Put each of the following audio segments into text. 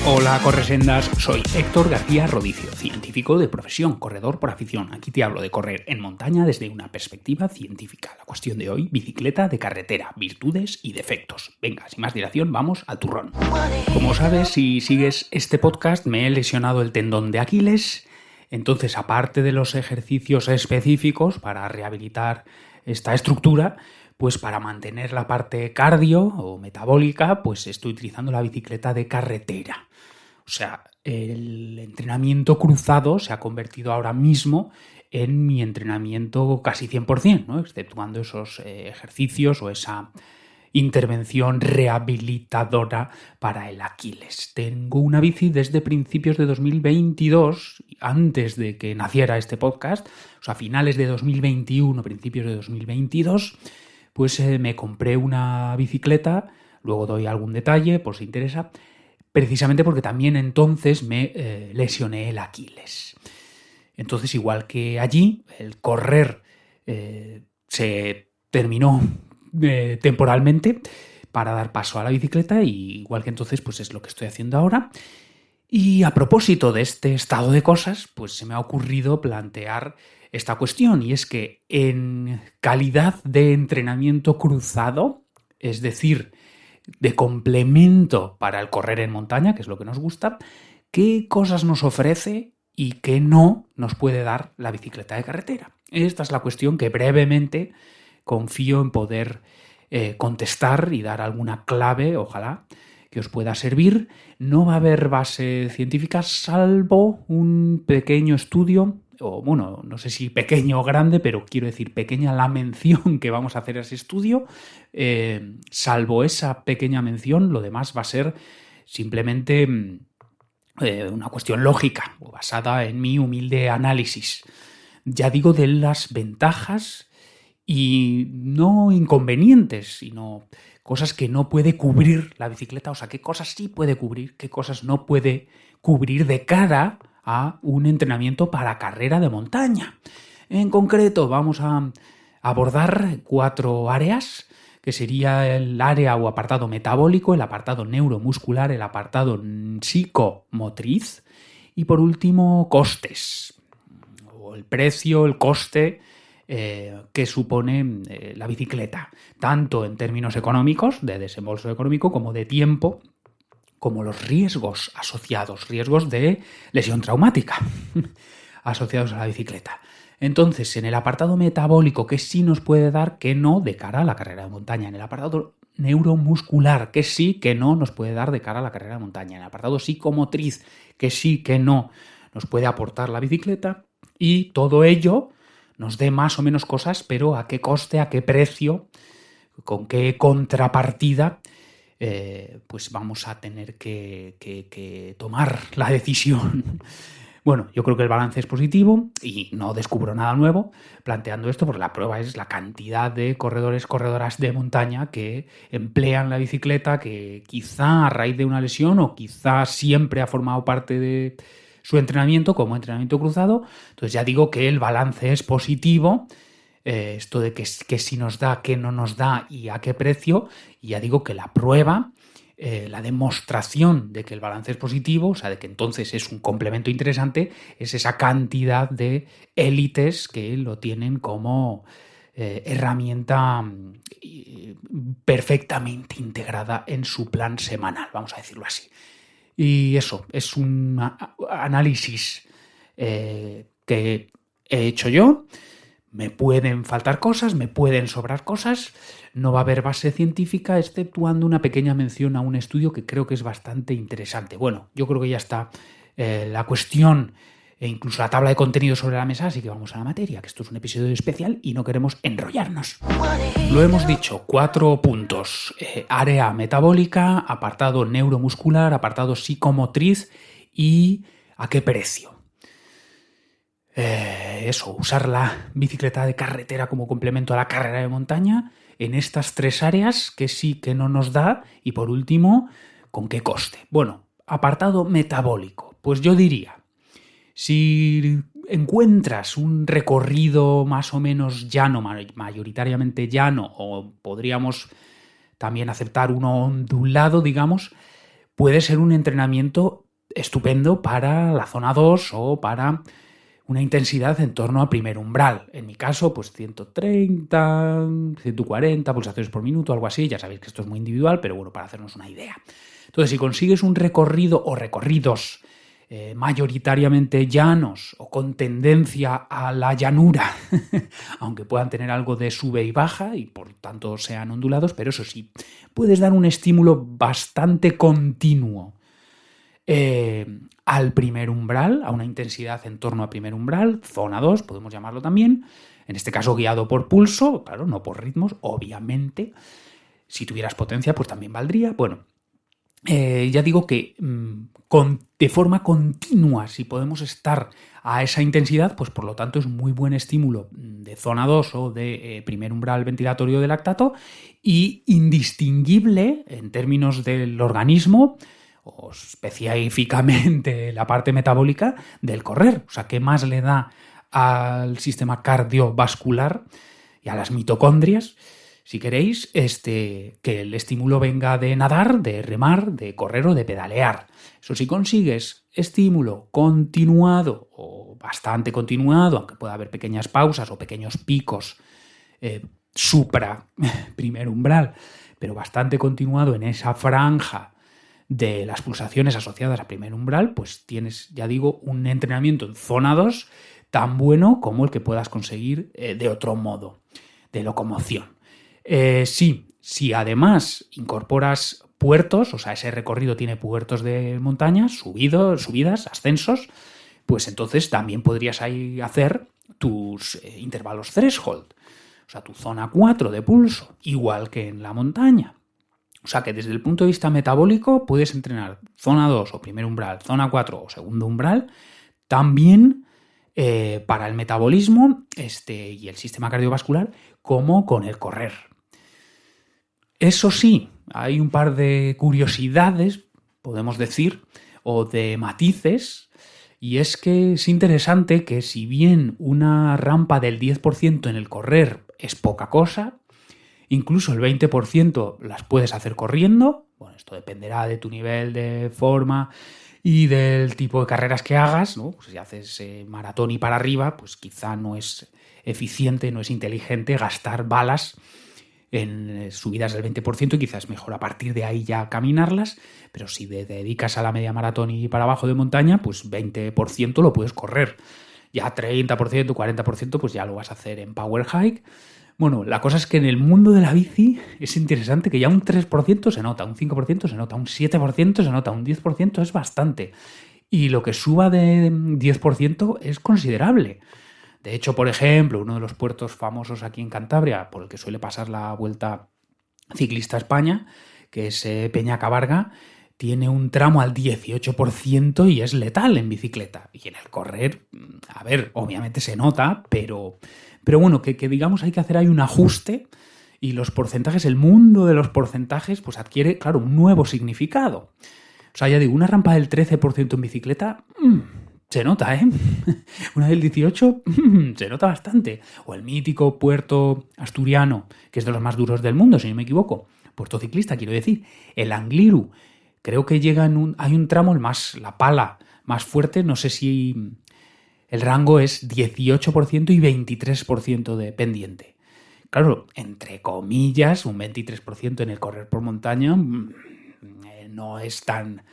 Hola corresendas, soy Héctor García Rodicio, científico de profesión, corredor por afición. Aquí te hablo de correr en montaña desde una perspectiva científica. La cuestión de hoy, bicicleta de carretera, virtudes y defectos. Venga, sin más dilación, vamos al turrón. Como sabes, si sigues este podcast, me he lesionado el tendón de Aquiles. Entonces, aparte de los ejercicios específicos para rehabilitar esta estructura, pues para mantener la parte cardio o metabólica, pues estoy utilizando la bicicleta de carretera. O sea, el entrenamiento cruzado se ha convertido ahora mismo en mi entrenamiento casi 100%, ¿no? Exceptuando esos ejercicios o esa intervención rehabilitadora para el Aquiles. Tengo una bici desde principios de 2022, antes de que naciera este podcast, o sea, finales de 2021, principios de 2022, pues me compré una bicicleta, luego doy algún detalle por si interesa, precisamente porque también entonces me lesioné el Aquiles. Entonces, igual que allí, el correr se terminó temporalmente para dar paso a la bicicleta, y igual que entonces, pues es lo que estoy haciendo ahora. Y a propósito de este estado de cosas, pues se me ha ocurrido plantear esta cuestión, y es que en calidad de entrenamiento cruzado, es decir, de complemento para el correr en montaña, que es lo que nos gusta, ¿qué cosas nos ofrece y qué no nos puede dar la bicicleta de carretera? Esta es la cuestión que brevemente confío en poder contestar y dar alguna clave, ojalá, que os pueda servir. No va a haber base científica salvo un pequeño estudio, o bueno, no sé si pequeño o grande, pero quiero decir pequeña la mención que vamos a hacer a ese estudio. Salvo esa pequeña mención, lo demás va a ser simplemente una cuestión lógica o basada en mi humilde análisis. Ya digo, de las ventajas y no inconvenientes, sino cosas que no puede cubrir la bicicleta, o sea, qué cosas sí puede cubrir, qué cosas no puede cubrir de cara a un entrenamiento para carrera de montaña. En concreto, vamos a abordar 4 áreas, que sería el área o apartado metabólico, el apartado neuromuscular, el apartado psicomotriz y, por último, costes, o el precio, el coste que supone la bicicleta, tanto en términos económicos, de desembolso económico, como de tiempo, como los riesgos asociados, riesgos de lesión traumática asociados a la bicicleta. Entonces, en el apartado metabólico, ¿qué sí nos puede dar, qué no, de cara a la carrera de montaña? En el apartado neuromuscular, ¿qué sí, qué no nos puede dar de cara a la carrera de montaña? En el apartado psicomotriz, ¿qué sí, qué no nos puede aportar la bicicleta? Y todo ello nos dé más o menos cosas, pero a qué coste, a qué precio, con qué contrapartida, pues vamos a tener que tomar la decisión. Bueno, yo creo que el balance es positivo y no descubro nada nuevo planteando esto, porque la prueba es la cantidad de corredores, corredoras de montaña que emplean la bicicleta, que quizá a raíz de una lesión o quizá siempre ha formado parte de su entrenamiento como entrenamiento cruzado. Entonces ya digo que el balance es positivo, esto de que si nos da, qué no nos da y a qué precio, y ya digo que la prueba, la demostración de que el balance es positivo, o sea, de que entonces es un complemento interesante, es esa cantidad de élites que lo tienen como herramienta perfectamente integrada en su plan semanal, vamos a decirlo así. Y eso, es un análisis que he hecho yo. Me pueden faltar cosas, me pueden sobrar cosas, no va a haber base científica, exceptuando una pequeña mención a un estudio que creo que es bastante interesante. Bueno, yo creo que ya está la cuestión e incluso la tabla de contenido sobre la mesa, así que vamos a la materia, que esto es un episodio especial y no queremos enrollarnos. Lo hemos dicho, 4 puntos. Área metabólica, apartado neuromuscular, apartado psicomotriz y a qué precio. Eso, usar la bicicleta de carretera como complemento a la carrera de montaña en estas 3 áreas, que sí, que no nos da, y por último, ¿con qué coste? Bueno, apartado metabólico, pues yo diría, si encuentras un recorrido más o menos llano, mayoritariamente llano, o podríamos también aceptar uno ondulado, digamos, puede ser un entrenamiento estupendo para la zona 2 o para una intensidad en torno al primer umbral. En mi caso, pues 130, 140 pulsaciones por minuto, algo así. Ya sabéis que esto es muy individual, pero bueno, para hacernos una idea. Entonces, si consigues un recorrido o recorridos mayoritariamente llanos o con tendencia a la llanura, aunque puedan tener algo de sube y baja y por tanto sean ondulados, pero eso sí, puedes dar un estímulo bastante continuo al primer umbral, a una intensidad en torno al primer umbral, zona 2, podemos llamarlo también, en este caso guiado por pulso, claro, no por ritmos, obviamente. Si tuvieras potencia, pues también valdría. Bueno, ya digo que de forma continua, si podemos estar a esa intensidad, pues por lo tanto es muy buen estímulo de zona 2 o de primer umbral ventilatorio de lactato y indistinguible en términos del organismo o específicamente la parte metabólica del correr. O sea, ¿qué más le da al sistema cardiovascular y a las mitocondrias? Si queréis, que el estímulo venga de nadar, de remar, de correr o de pedalear. Eso si consigues estímulo continuado o bastante continuado, aunque pueda haber pequeñas pausas o pequeños picos supra primer umbral, pero bastante continuado en esa franja de las pulsaciones asociadas a primer umbral, pues tienes, ya digo, un entrenamiento en zona 2 tan bueno como el que puedas conseguir de otro modo de locomoción. Si además incorporas puertos, o sea, ese recorrido tiene puertos de montaña, subidas, ascensos, pues entonces también podrías ahí hacer tus intervalos threshold, o sea, tu zona 4 de pulso, igual que en la montaña. O sea que desde el punto de vista metabólico puedes entrenar zona 2 o primer umbral, zona 4 o segundo umbral, también para el metabolismo y el sistema cardiovascular, como con el correr. Eso sí, hay un par de curiosidades, podemos decir, o de matices, y es que es interesante que si bien una rampa del 10% en el correr es poca cosa, incluso el 20% las puedes hacer corriendo. Bueno, esto dependerá de tu nivel de forma y del tipo de carreras que hagas, ¿no? Pues si haces maratón y para arriba, pues quizá no es eficiente, no es inteligente gastar balas en subidas del 20% y quizás mejor a partir de ahí ya caminarlas, pero si te dedicas a la media maratón y para abajo de montaña, pues 20% lo puedes correr. Ya 30%, 40% pues ya lo vas a hacer en power hike. Bueno, la cosa es que en el mundo de la bici es interesante que ya un 3% se nota, un 5% se nota, un 7% se nota, un 10% es bastante. Y lo que suba de 10% es considerable. De hecho, por ejemplo, uno de los puertos famosos aquí en Cantabria, por el que suele pasar la Vuelta Ciclista a España, que es Peñacabarga, tiene un tramo al 18% y es letal en bicicleta. Y en el correr, a ver, obviamente se nota, pero bueno, que digamos hay que hacer ahí un ajuste y los porcentajes, el mundo de los porcentajes, pues adquiere, claro, un nuevo significado. O sea, ya digo, una rampa del 13% en bicicleta, se nota, ¿eh? Una del 18%, se nota bastante. O el mítico puerto asturiano, que es de los más duros del mundo, si no me equivoco. Puerto ciclista, quiero decir. El Angliru, creo que llega hay un tramo, la pala más fuerte, no sé si el rango es 18% y 23% de pendiente. Claro, entre comillas, un 23% en el correr por montaña no es tan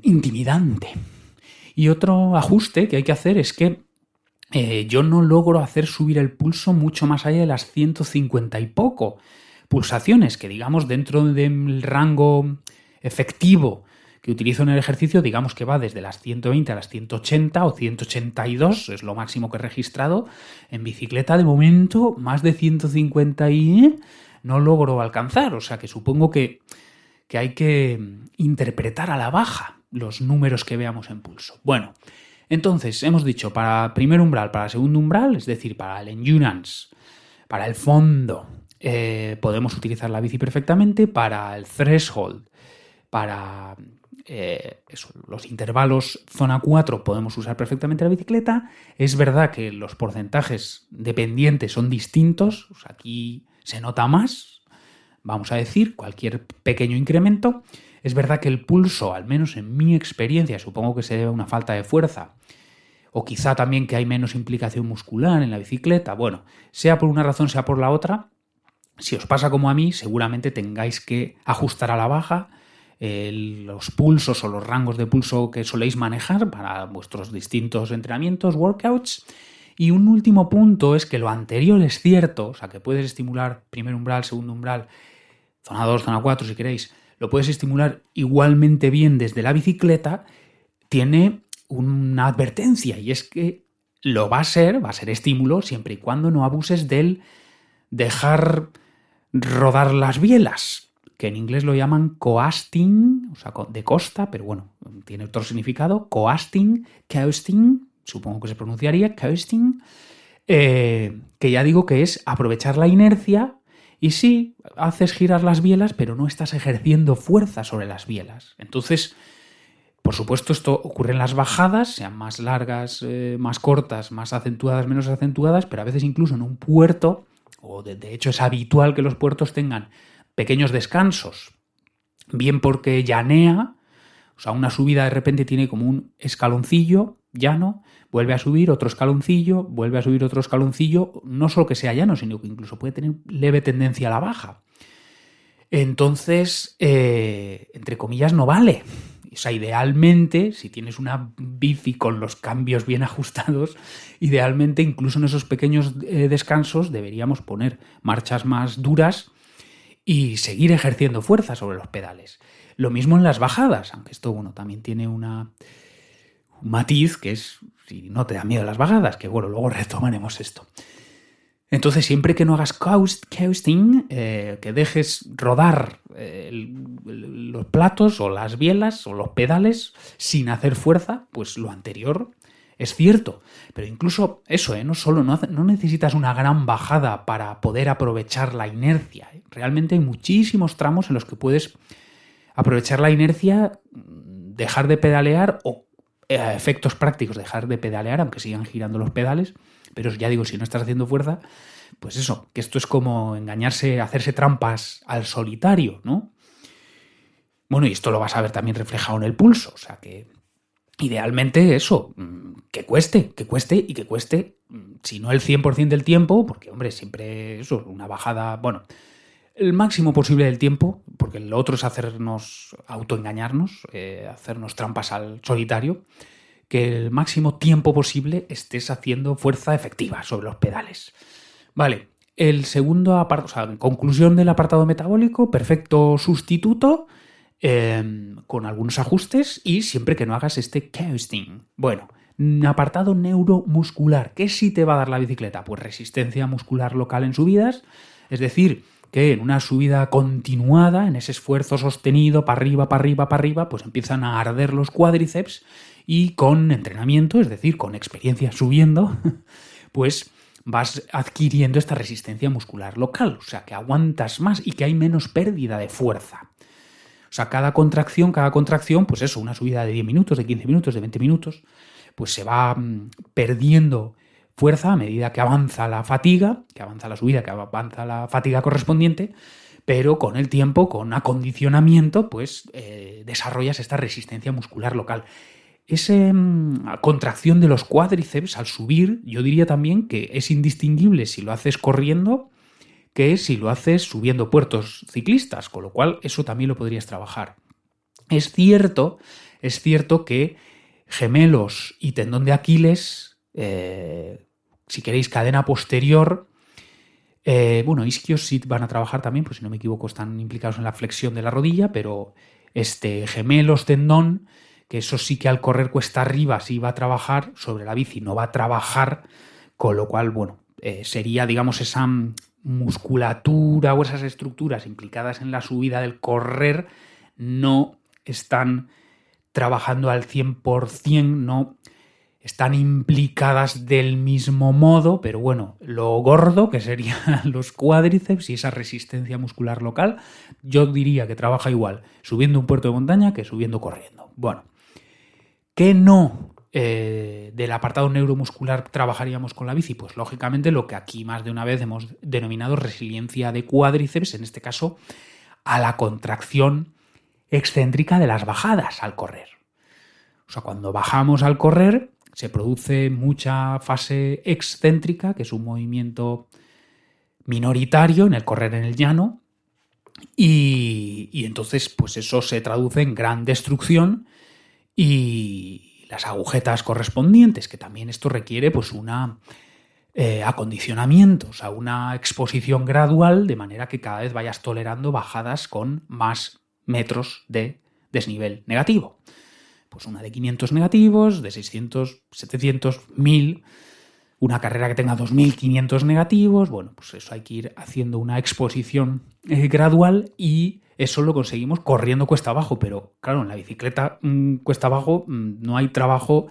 intimidante. Y otro ajuste que hay que hacer es que yo no logro hacer subir el pulso mucho más allá de las 150 y poco pulsaciones, que digamos dentro del rango efectivo que utilizo en el ejercicio, digamos que va desde las 120 a las 180 o 182, es lo máximo que he registrado. En bicicleta, de momento, más de 150 y no logro alcanzar, o sea que supongo que hay que interpretar a la baja los números que veamos en pulso. Bueno, entonces hemos dicho para primer umbral, para segundo umbral, es decir, para el endurance, para el fondo, podemos utilizar la bici perfectamente. Para el threshold, para los intervalos zona 4 podemos usar perfectamente la bicicleta. Es verdad que los porcentajes de pendiente son distintos, o sea, aquí se nota más, vamos a decir, cualquier pequeño incremento. Es verdad que el pulso, al menos en mi experiencia, supongo que se debe a una falta de fuerza, o quizá también que hay menos implicación muscular en la bicicleta. Bueno, sea por una razón, sea por la otra, si os pasa como a mí, seguramente tengáis que ajustar a la baja los pulsos o los rangos de pulso que soléis manejar para vuestros distintos entrenamientos, workouts. Y un último punto es que lo anterior es cierto, o sea, que puedes estimular primer umbral, segundo umbral, zona 2, zona 4 si queréis, lo puedes estimular igualmente bien desde la bicicleta, tiene una advertencia, y es que va a ser estímulo siempre y cuando no abuses del dejar rodar las bielas, que en inglés lo llaman coasting, o sea, de costa, pero bueno, tiene otro significado, coasting, coasting, supongo que se pronunciaría, coasting, que ya digo que es aprovechar la inercia. Y sí, haces girar las bielas, pero no estás ejerciendo fuerza sobre las bielas. Entonces, por supuesto, esto ocurre en las bajadas, sean más largas, más cortas, más acentuadas, menos acentuadas, pero a veces incluso en un puerto, o de hecho es habitual que los puertos tengan pequeños descansos, bien porque llanea, o sea, una subida de repente tiene como un escaloncillo llano, vuelve a subir otro escaloncillo, vuelve a subir otro escaloncillo, no solo que sea llano, sino que incluso puede tener leve tendencia a la baja. Entonces, entre comillas, no vale. O sea, idealmente, si tienes una bici con los cambios bien ajustados, idealmente incluso en esos pequeños descansos deberíamos poner marchas más duras y seguir ejerciendo fuerza sobre los pedales. Lo mismo en las bajadas, aunque esto, bueno, también tiene un matiz que es, si no te da miedo las bajadas, que bueno, luego retomaremos esto. Entonces, siempre que no hagas coasting, que dejes rodar los platos o las bielas o los pedales sin hacer fuerza, pues lo anterior es cierto. Pero incluso eso, no necesitas una gran bajada para poder aprovechar la inercia. Realmente hay muchísimos tramos en los que puedes aprovechar la inercia, dejar de pedalear o a efectos prácticos dejar de pedalear, aunque sigan girando los pedales, pero ya digo, si no estás haciendo fuerza, pues eso, que esto es como engañarse, hacerse trampas al solitario, ¿no? Bueno, y esto lo vas a ver también reflejado en el pulso, o sea que idealmente eso, que cueste, si no el 100% del tiempo, porque hombre, siempre eso, una bajada, bueno, el máximo posible del tiempo, porque lo otro es autoengañarnos, hacernos trampas al solitario, que el máximo tiempo posible estés haciendo fuerza efectiva sobre los pedales. Vale, el segundo apartado, o sea, en conclusión del apartado metabólico, perfecto sustituto, con algunos ajustes y siempre que no hagas este coasting. Bueno, apartado neuromuscular. ¿Qué sí te va a dar la bicicleta? Pues resistencia muscular local en subidas, es decir, que en una subida continuada, en ese esfuerzo sostenido para arriba, pues empiezan a arder los cuádriceps y con entrenamiento, es decir, con experiencia subiendo, pues vas adquiriendo esta resistencia muscular local, o sea, que aguantas más y que hay menos pérdida de fuerza. O sea, cada contracción, pues eso, una subida de 10 minutos, de 15 minutos, de 20 minutos, pues se va perdiendo fuerza a medida que avanza la fatiga, que avanza la subida, que avanza la fatiga correspondiente, pero con el tiempo, con acondicionamiento, pues desarrollas esta resistencia muscular local. Esa contracción de los cuádriceps al subir, yo diría también que es indistinguible si lo haces corriendo que si lo haces subiendo puertos ciclistas, con lo cual eso también lo podrías trabajar. Es cierto que gemelos y tendón de Aquiles, si queréis cadena posterior, isquios sí van a trabajar también, pues si no me equivoco están implicados en la flexión de la rodilla, pero gemelos, tendón, que eso sí que al correr cuesta arriba sí va a trabajar, sobre la bici no va a trabajar, con lo cual, sería, digamos, esa musculatura o esas estructuras implicadas en la subida del correr no están trabajando al 100%, no están implicadas del mismo modo, pero bueno, lo gordo, que serían los cuádriceps y esa resistencia muscular local, yo diría que trabaja igual subiendo un puerto de montaña que subiendo corriendo. Bueno, ¿qué no del apartado neuromuscular trabajaríamos con la bici? Pues lógicamente lo que aquí más de una vez hemos denominado resiliencia de cuádriceps, en este caso a la contracción excéntrica de las bajadas al correr. O sea, cuando bajamos al correr se produce mucha fase excéntrica, que es un movimiento minoritario en el correr en el llano, y entonces pues eso se traduce en gran destrucción y las agujetas correspondientes, que también esto requiere pues una acondicionamiento, o sea, una exposición gradual, de manera que cada vez vayas tolerando bajadas con más metros de desnivel negativo. Pues una de 500 negativos, de 600, 700, 1000, una carrera que tenga 2500 negativos. Bueno, pues eso hay que ir haciendo una exposición gradual, y eso lo conseguimos corriendo cuesta abajo. Pero claro, en la bicicleta cuesta abajo no hay trabajo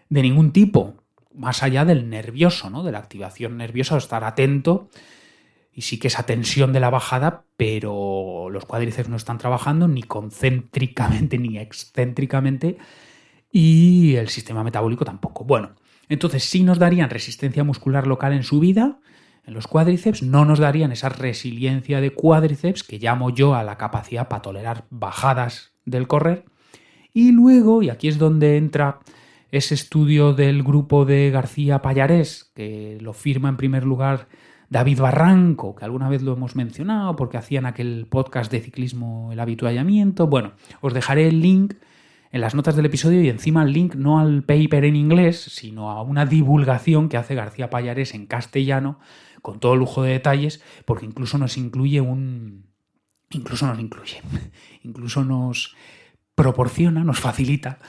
de ningún tipo, más allá del nervioso, ¿no? De la activación nerviosa, o estar atento. Y sí que esa tensión de la bajada, pero los cuádriceps no están trabajando ni concéntricamente ni excéntricamente, y el sistema metabólico tampoco. Bueno, entonces sí nos darían resistencia muscular local en subida, en los cuádriceps, no nos darían esa resiliencia de cuádriceps que llamo yo a la capacidad para tolerar bajadas del correr. Y luego, y aquí es donde entra ese estudio del grupo de García Pallarés, que lo firma en primer lugar David Barranco, que alguna vez lo hemos mencionado porque hacían aquel podcast de ciclismo El Habituallamiento. Bueno, os dejaré el link en las notas del episodio, y encima el link no al paper en inglés, sino a una divulgación que hace García Pallarés en castellano, con todo lujo de detalles, porque incluso nos proporciona, nos facilita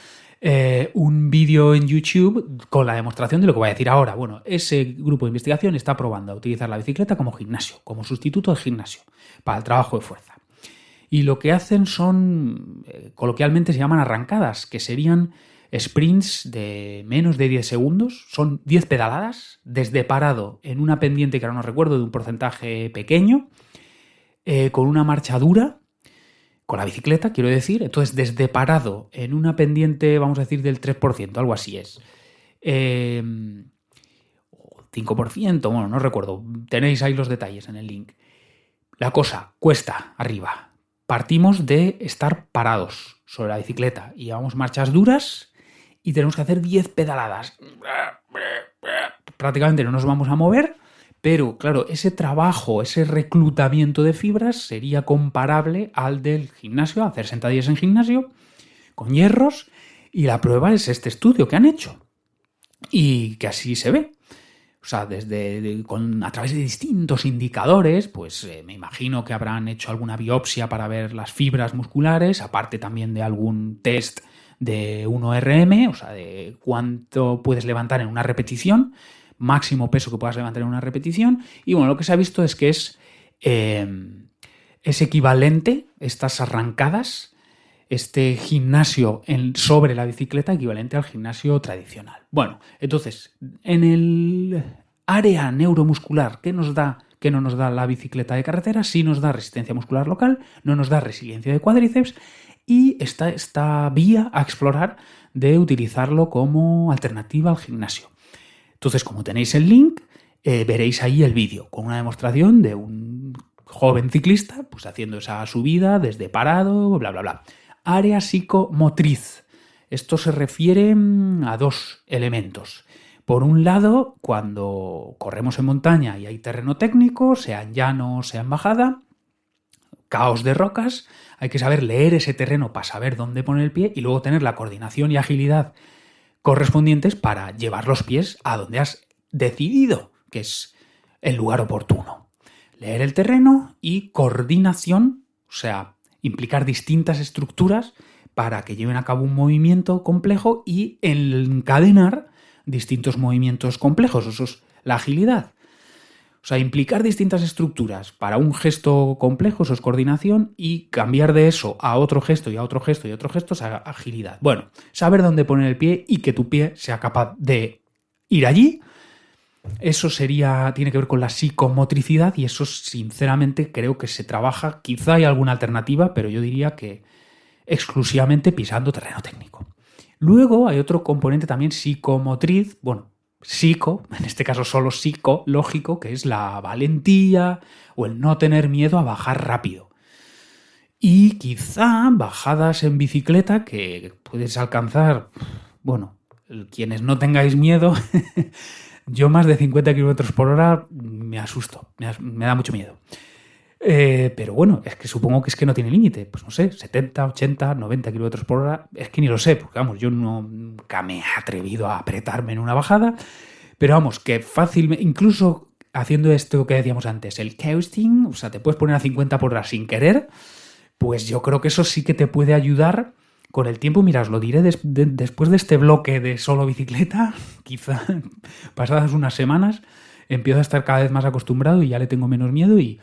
un vídeo en YouTube con la demostración de lo que voy a decir ahora. Bueno, ese grupo de investigación está probando a utilizar la bicicleta como gimnasio, como sustituto del gimnasio, para el trabajo de fuerza. Y lo que hacen son, coloquialmente se llaman arrancadas, que serían sprints de menos de 10 segundos. Son 10 pedaladas desde parado en una pendiente que ahora no recuerdo, de un porcentaje pequeño, con una marcha dura, con la bicicleta, quiero decir. Entonces, desde parado en una pendiente, vamos a decir, del 3%, algo así es. 5%, bueno, no recuerdo. Tenéis ahí los detalles en el link. La cosa, cuesta arriba. Partimos de estar parados sobre la bicicleta y llevamos marchas duras y tenemos que hacer 10 pedaladas. Prácticamente no nos vamos a mover, pero claro, ese trabajo, ese reclutamiento de fibras sería comparable al del gimnasio, hacer sentadillas en gimnasio con hierros, y la prueba es este estudio que han hecho y que así se ve. O sea, a través de distintos indicadores, pues me imagino que habrán hecho alguna biopsia para ver las fibras musculares, aparte también de algún test de 1RM, o sea, de cuánto puedes levantar en una repetición, máximo peso que puedas levantar en una repetición. Y bueno, lo que se ha visto es que es equivalente, estas arrancadas, este gimnasio sobre la bicicleta, equivalente al gimnasio tradicional. Bueno, entonces, en el área neuromuscular, ¿qué no nos da la bicicleta de carretera? Sí nos da resistencia muscular local, no nos da resiliencia de cuádriceps, y está esta vía a explorar de utilizarlo como alternativa al gimnasio. Entonces, como tenéis el link, veréis ahí el vídeo con una demostración de un joven ciclista pues haciendo esa subida desde parado, bla, bla, bla. Área psicomotriz. Esto se refiere a dos elementos. Por un lado, cuando corremos en montaña y hay terreno técnico, sea en llano, sea en bajada, caos de rocas, hay que saber leer ese terreno para saber dónde poner el pie y luego tener la coordinación y agilidad correspondientes para llevar los pies a donde has decidido que es el lugar oportuno. Leer el terreno y coordinación, o sea, implicar distintas estructuras para que lleven a cabo un movimiento complejo y encadenar distintos movimientos complejos. Eso es la agilidad. O sea, implicar distintas estructuras para un gesto complejo, eso es coordinación, y cambiar de eso a otro gesto y a otro gesto y a otro gesto es agilidad. Bueno, saber dónde poner el pie y que tu pie sea capaz de ir allí, eso tiene que ver con la psicomotricidad, y eso sinceramente creo que se trabaja, quizá hay alguna alternativa, pero yo diría que exclusivamente pisando terreno técnico. Luego hay otro componente también psicomotriz, bueno, en este caso solo psicológico, que es la valentía o el no tener miedo a bajar rápido. Y quizá bajadas en bicicleta que puedes alcanzar, bueno, quienes no tengáis miedo, yo más de 50 km por hora me asusto, me da mucho miedo. Pero bueno, es que supongo que es que no tiene límite. Pues no sé, 70, 80, 90 km por hora. Es que ni lo sé, porque vamos, yo nunca me he atrevido a apretarme en una bajada. Pero vamos, que fácilmente, incluso haciendo esto que decíamos antes, el coasting, o sea, te puedes poner a 50 por hora sin querer, pues yo creo que eso sí que te puede ayudar con el tiempo. Mira, os lo diré después de este bloque de solo bicicleta, quizá pasadas unas semanas, empiezo a estar cada vez más acostumbrado y ya le tengo menos miedo y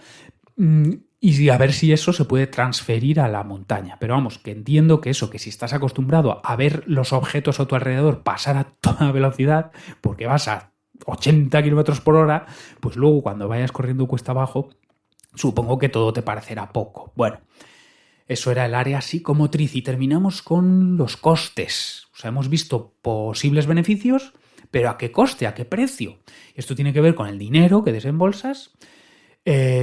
a ver si eso se puede transferir a la montaña. Pero vamos, que entiendo que eso, que si estás acostumbrado a ver los objetos a tu alrededor pasar a toda velocidad, porque vas a 80 km por hora, pues luego cuando vayas corriendo cuesta abajo, supongo que todo te parecerá poco. Bueno, eso era el área psicomotriz y terminamos con los costes. O sea, hemos visto posibles beneficios, pero ¿a qué coste? ¿A qué precio? Esto tiene que ver con el dinero que desembolsas,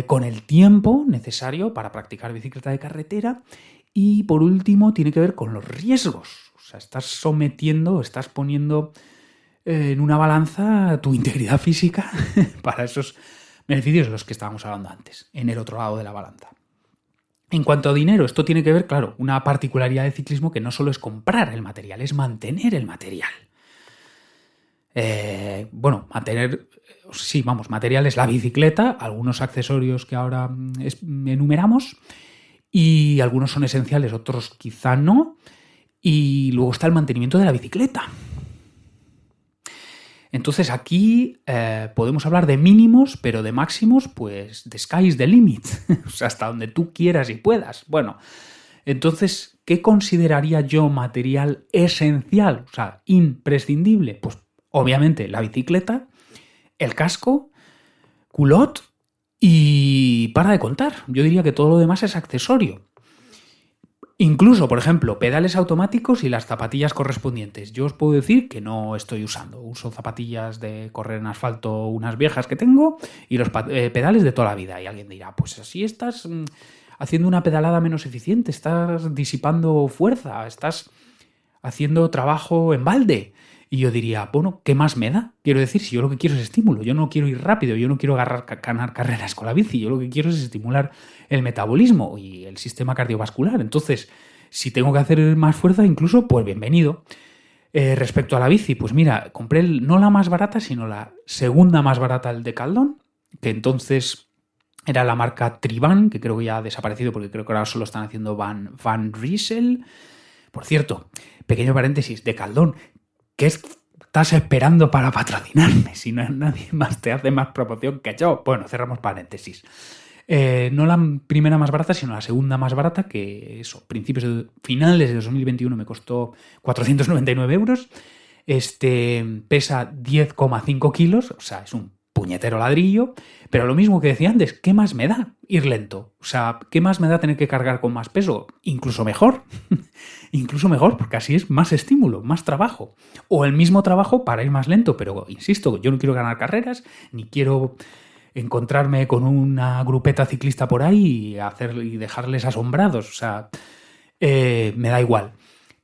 con el tiempo necesario para practicar bicicleta de carretera y, por último, tiene que ver con los riesgos. O sea, estás poniendo en una balanza tu integridad física para esos beneficios de los que estábamos hablando antes, en el otro lado de la balanza. En cuanto a dinero, esto tiene que ver, claro, una particularidad del ciclismo que no solo es comprar el material, es mantener el material. Material es la bicicleta, algunos accesorios que ahora enumeramos, y algunos son esenciales, otros quizá no, y luego está el mantenimiento de la bicicleta. Entonces aquí podemos hablar de mínimos, pero de máximos, pues the sky is the limit, o sea, hasta donde tú quieras y puedas. Bueno, entonces, ¿qué consideraría yo material esencial, o sea, imprescindible? Pues obviamente la bicicleta, el casco, culot y para de contar. Yo diría que todo lo demás es accesorio. Incluso, por ejemplo, pedales automáticos y las zapatillas correspondientes. Yo os puedo decir que no estoy usando. Uso zapatillas de correr en asfalto, unas viejas que tengo, y los pedales de toda la vida. Y alguien dirá, pues así estás haciendo una pedalada menos eficiente, estás disipando fuerza, estás haciendo trabajo en balde. Y yo diría, bueno, ¿qué más me da? Quiero decir, si yo lo que quiero es estímulo, yo no quiero ir rápido, yo no quiero ganar carreras con la bici, yo lo que quiero es estimular el metabolismo y el sistema cardiovascular. Entonces, si tengo que hacer más fuerza, incluso, pues bienvenido. Respecto a la bici, pues mira, compré no la más barata, sino la segunda más barata, el Decathlon, que entonces era la marca Triban, que creo que ya ha desaparecido porque creo que ahora solo están haciendo Van Riesel. Por cierto, pequeño paréntesis, Decathlon, ¿qué estás esperando para patrocinarme? Si nadie más te hace más promoción que yo. Bueno, cerramos paréntesis. No la primera más barata, sino la segunda más barata, que eso, finales de 2021 me costó 499 euros. Pesa 10,5 kilos, o sea, es un puñetero ladrillo, pero lo mismo que decía antes, ¿qué más me da ir lento? O sea, ¿qué más me da tener que cargar con más peso? Incluso mejor, porque así es más estímulo, más trabajo. O el mismo trabajo para ir más lento, pero insisto, yo no quiero ganar carreras, ni quiero encontrarme con una grupeta ciclista por ahí y dejarles asombrados, o sea, me da igual.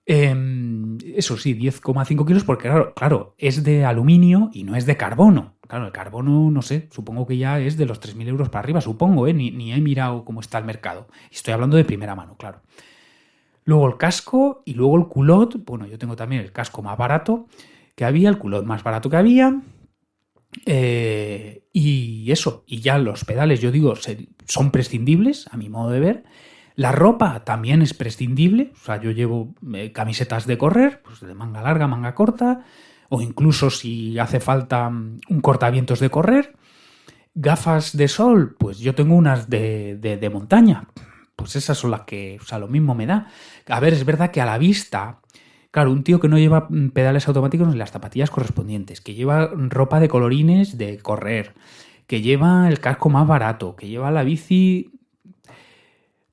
Eso sí, 10,5 kilos porque claro, es de aluminio y no es de carbono. Claro, el carbono, no sé, supongo que ya es de los 3.000 euros para arriba, supongo, ni he mirado cómo está el mercado. Estoy hablando de primera mano, claro. Luego el casco y luego el culot. Bueno, yo tengo también el casco más barato que había, el culot más barato que había. Y eso, y ya los pedales, yo digo, son prescindibles, a mi modo de ver. La ropa también es prescindible, o sea, yo llevo camisetas de correr, pues de manga larga, manga corta, o incluso si hace falta un cortavientos de correr. Gafas de sol, pues yo tengo unas de montaña, pues esas son las que, o sea, lo mismo me da. A ver, es verdad que a la vista, claro, un tío que no lleva pedales automáticos ni las zapatillas correspondientes, que lleva ropa de colorines de correr, que lleva el casco más barato, que lleva la bici,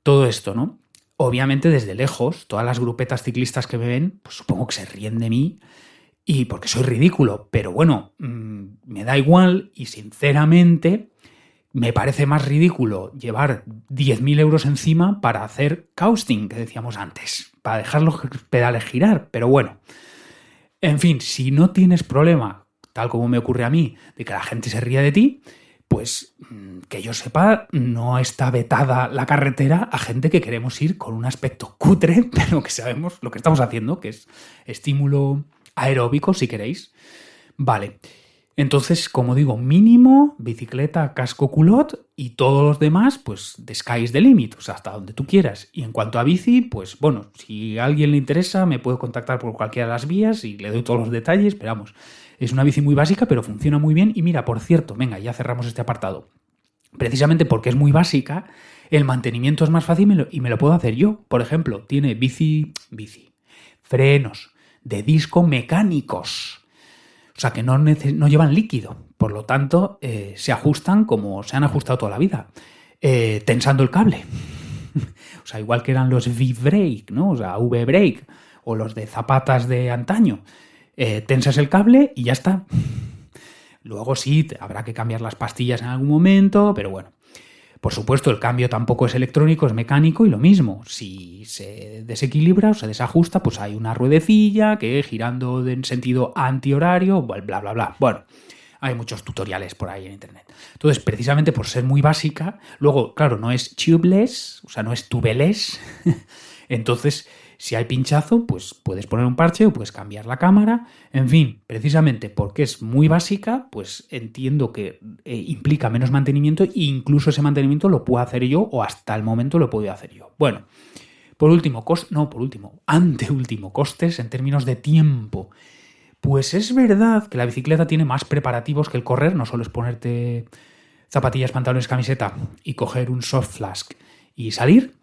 todo esto, ¿no? Obviamente desde lejos, todas las grupetas ciclistas que me ven, pues supongo que se ríen de mí y porque soy ridículo, pero bueno, me da igual y sinceramente me parece más ridículo llevar 10.000 euros encima para hacer coasting, que decíamos antes, para dejar los pedales girar, pero bueno. En fin, si no tienes problema, tal como me ocurre a mí, de que la gente se ría de ti, pues que yo sepa, no está vetada la carretera a gente que queremos ir con un aspecto cutre, pero que sabemos lo que estamos haciendo, que es estímulo aeróbico, si queréis. Vale, entonces, como digo, mínimo, bicicleta, casco, culot y todos los demás, pues the sky is the limit, o sea, hasta donde tú quieras. Y en cuanto a bici, pues bueno, si a alguien le interesa, me puede contactar por cualquiera de las vías y le doy todos los detalles, pero vamos, es una bici muy básica, pero funciona muy bien. Y mira, por cierto, venga, ya cerramos este apartado. Precisamente porque es muy básica, el mantenimiento es más fácil y me lo puedo hacer yo. Por ejemplo, tiene frenos de disco mecánicos. O sea, que no llevan líquido. Por lo tanto, se ajustan como se han ajustado toda la vida, tensando el cable. O sea, igual que eran los V-Brake, ¿no? O sea, V-Brake, o los de zapatas de antaño. Tensas el cable y ya está. Luego sí, habrá que cambiar las pastillas en algún momento, pero bueno. Por supuesto, el cambio tampoco es electrónico, es mecánico y lo mismo. Si se desequilibra o se desajusta, pues hay una ruedecilla que girando en sentido antihorario, bla, bla, bla. Bueno, hay muchos tutoriales por ahí en internet. Entonces, precisamente por ser muy básica, luego, claro, no es tubeless, o sea, no es tubeless. Entonces, si hay pinchazo, pues puedes poner un parche o puedes cambiar la cámara. En fin, precisamente porque es muy básica, pues entiendo que implica menos mantenimiento e incluso ese mantenimiento lo puedo hacer yo o hasta el momento lo he podido hacer yo. Bueno, anteúltimo, costes en términos de tiempo. Pues es verdad que la bicicleta tiene más preparativos que el correr, no solo es ponerte zapatillas, pantalones, camiseta y coger un soft flask y salir.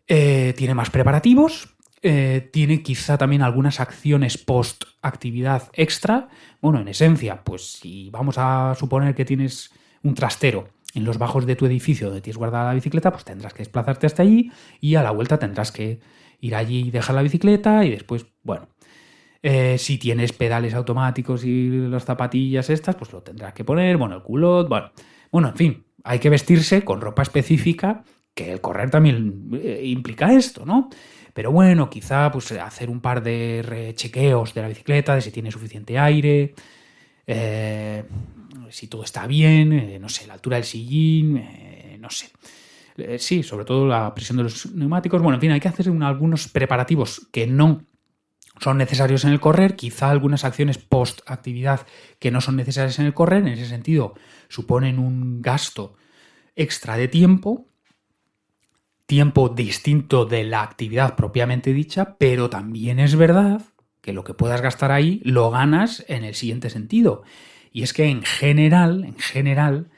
Tiene más preparativos, tiene quizá también algunas acciones post-actividad extra. Bueno, en esencia, pues si vamos a suponer que tienes un trastero en los bajos de tu edificio donde tienes guardada la bicicleta, pues tendrás que desplazarte hasta allí y a la vuelta tendrás que ir allí y dejar la bicicleta y después, bueno, si tienes pedales automáticos y las zapatillas estas, pues lo tendrás que poner, bueno, el culot, bueno, en fin, hay que vestirse con ropa específica, que el correr también implica esto, ¿no? Pero bueno, quizá pues hacer un par de rechequeos de la bicicleta, de si tiene suficiente aire, si todo está bien, no sé, la altura del sillín, no sé. Sí, sobre todo la presión de los neumáticos. Bueno, en fin, hay que hacer algunos preparativos que no son necesarios en el correr, quizá algunas acciones post-actividad que no son necesarias en el correr, en ese sentido suponen un gasto extra de tiempo distinto de la actividad propiamente dicha, pero también es verdad que lo que puedas gastar ahí lo ganas en el siguiente sentido. Y es que en general,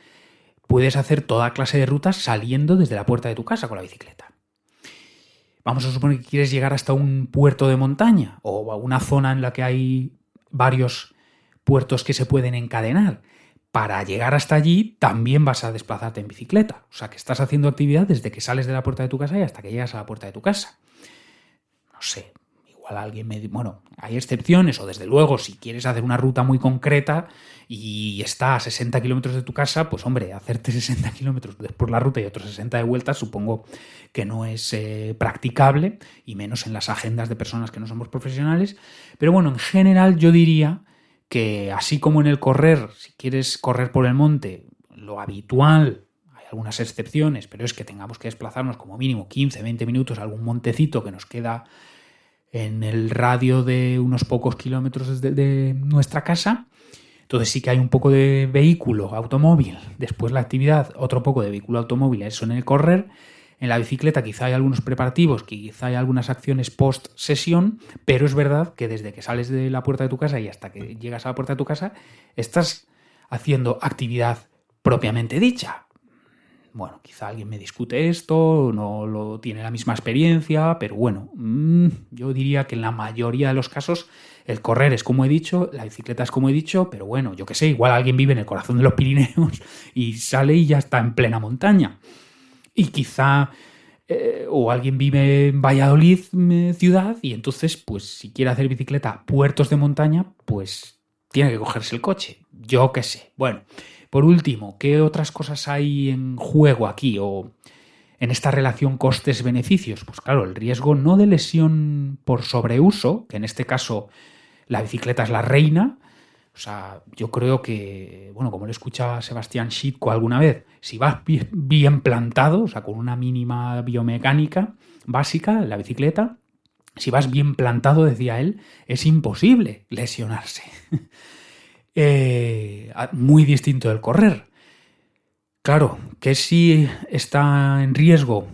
puedes hacer toda clase de rutas saliendo desde la puerta de tu casa con la bicicleta. Vamos a suponer que quieres llegar hasta un puerto de montaña o a una zona en la que hay varios puertos que se pueden encadenar. Para llegar hasta allí también vas a desplazarte en bicicleta. O sea, que estás haciendo actividad desde que sales de la puerta de tu casa y hasta que llegas a la puerta de tu casa. No sé, igual alguien me dice... Bueno, hay excepciones o desde luego si quieres hacer una ruta muy concreta y está a 60 kilómetros de tu casa, pues hombre, hacerte 60 kilómetros por la ruta y otros 60 de vuelta supongo que no es practicable y menos en las agendas de personas que no somos profesionales. Pero bueno, en general yo diría que así como en el correr, si quieres correr por el monte, lo habitual, hay algunas excepciones, pero es que tengamos que desplazarnos como mínimo 15-20 minutos a algún montecito que nos queda en el radio de unos pocos kilómetros de nuestra casa. Entonces sí que hay un poco de vehículo, automóvil, después la actividad, otro poco de vehículo, automóvil, eso en el correr. En la bicicleta quizá hay algunos preparativos, quizá hay algunas acciones post-sesión, pero es verdad que desde que sales de la puerta de tu casa y hasta que llegas a la puerta de tu casa, estás haciendo actividad propiamente dicha. Bueno, quizá alguien me discute esto, no lo tiene la misma experiencia, pero bueno, yo diría que en la mayoría de los casos el correr es como he dicho, la bicicleta es como he dicho, pero bueno, yo qué sé, igual alguien vive en el corazón de los Pirineos y sale y ya está en plena montaña. Y quizá o alguien vive en Valladolid, ciudad, y entonces, pues si quiere hacer bicicleta puertos de montaña, pues tiene que cogerse el coche. Yo qué sé. Bueno, por último, ¿qué otras cosas hay en juego aquí o en esta relación costes-beneficios? Pues claro, el riesgo no de lesión por sobreuso, que en este caso la bicicleta es la reina. O sea, yo creo que, bueno, como lo escuchaba Sebastián Schitko alguna vez, si vas bien plantado, o sea, con una mínima biomecánica básica en la bicicleta, si vas bien plantado, decía él, es imposible lesionarse. Muy distinto del correr. Claro, que si está en riesgo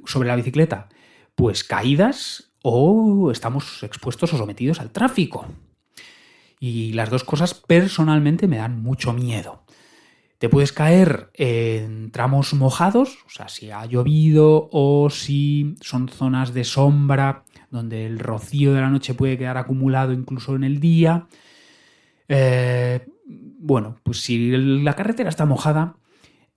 sobre la bicicleta, pues caídas o estamos expuestos o sometidos al tráfico. Y las dos cosas personalmente me dan mucho miedo. Te puedes caer en tramos mojados, o sea, si ha llovido o si son zonas de sombra donde el rocío de la noche puede quedar acumulado incluso en el día. Bueno, pues si la carretera está mojada,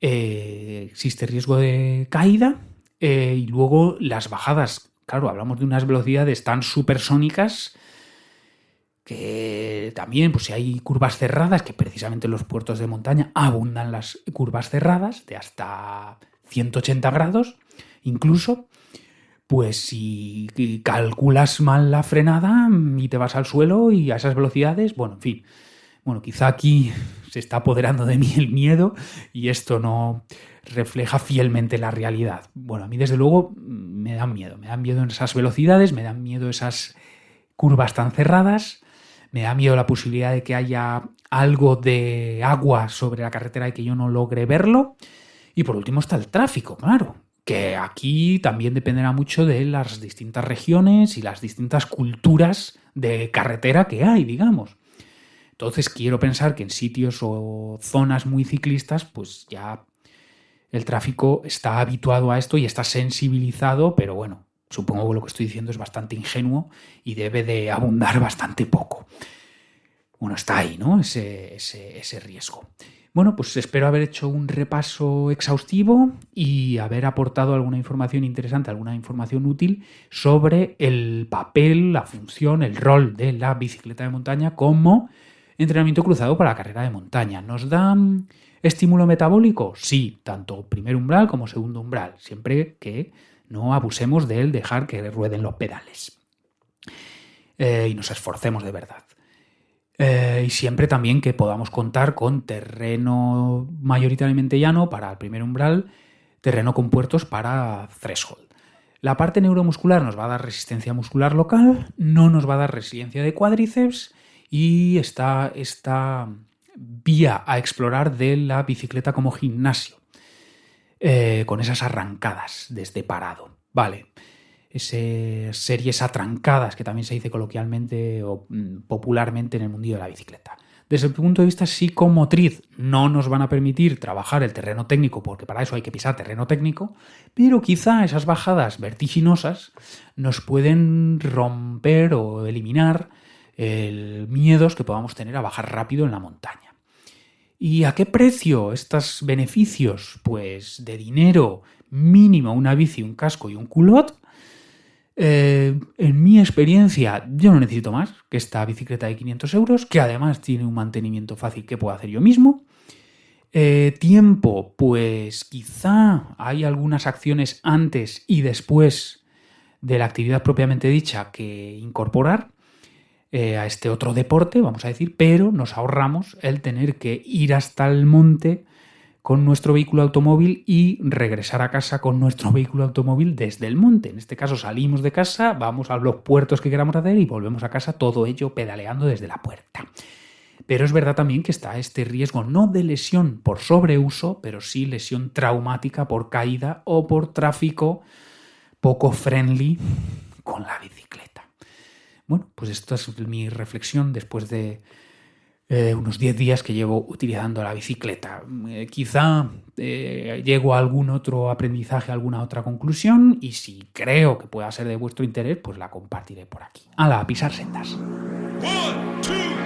existe riesgo de caída y luego las bajadas. Claro, hablamos de unas velocidades tan supersónicas que también, pues si hay curvas cerradas, que precisamente en los puertos de montaña abundan las curvas cerradas de hasta 180 grados, incluso, pues si calculas mal la frenada y te vas al suelo y a esas velocidades, bueno, en fin. Bueno, quizá aquí se está apoderando de mí el miedo y esto no refleja fielmente la realidad. Bueno, a mí desde luego me dan miedo en esas velocidades, me dan miedo esas curvas tan cerradas. Me da miedo la posibilidad de que haya algo de agua sobre la carretera y que yo no logre verlo. Y por último está el tráfico, claro, que aquí también dependerá mucho de las distintas regiones y las distintas culturas de carretera que hay, digamos. Entonces quiero pensar que en sitios o zonas muy ciclistas, pues ya el tráfico está habituado a esto y está sensibilizado, pero bueno, supongo que lo que estoy diciendo es bastante ingenuo y debe de abundar bastante poco. Bueno, está ahí, ¿no? Ese riesgo. Bueno, pues espero haber hecho un repaso exhaustivo y haber aportado alguna información interesante, alguna información útil sobre el papel, la función, el rol de la bicicleta de montaña como entrenamiento cruzado para la carrera de montaña. ¿Nos da estímulo metabólico? Sí, tanto primer umbral como segundo umbral, siempre que no abusemos de él, dejar que rueden los pedales. Y nos esforcemos de verdad. Y siempre también que podamos contar con terreno mayoritariamente llano para el primer umbral, terreno con puertos para threshold. La parte neuromuscular nos va a dar resistencia muscular local, no nos va a dar resiliencia de cuádriceps y esta vía a explorar de la bicicleta como gimnasio, con esas arrancadas desde parado. Vale. Esas series atrancadas, que también se dice coloquialmente o popularmente en el mundillo de la bicicleta. Desde el punto de vista psicomotriz, no nos van a permitir trabajar el terreno técnico, porque para eso hay que pisar terreno técnico, pero quizá esas bajadas vertiginosas nos pueden romper o eliminar miedos que podamos tener a bajar rápido en la montaña. ¿Y a qué precio estos beneficios? Pues de dinero mínimo una bici, un casco y un culot. En mi experiencia, yo no necesito más que esta bicicleta de 500 euros, que además tiene un mantenimiento fácil que puedo hacer yo mismo. Tiempo, pues quizá hay algunas acciones antes y después de la actividad propiamente dicha que incorporar a este otro deporte, vamos a decir, pero nos ahorramos el tener que ir hasta el monte con nuestro vehículo automóvil y regresar a casa con nuestro vehículo automóvil desde el monte. En este caso salimos de casa, vamos a los puertos que queramos hacer y volvemos a casa, todo ello pedaleando desde la puerta. Pero es verdad también que está este riesgo no de lesión por sobreuso, pero sí lesión traumática por caída o por tráfico poco friendly con la bicicleta. Bueno, pues esta es mi reflexión después de unos 10 días que llevo utilizando la bicicleta. Quizá llego a algún otro aprendizaje, a alguna otra conclusión, y si creo que pueda ser de vuestro interés, pues la compartiré por aquí. ¡Hala, a pisar sendas! 1, 2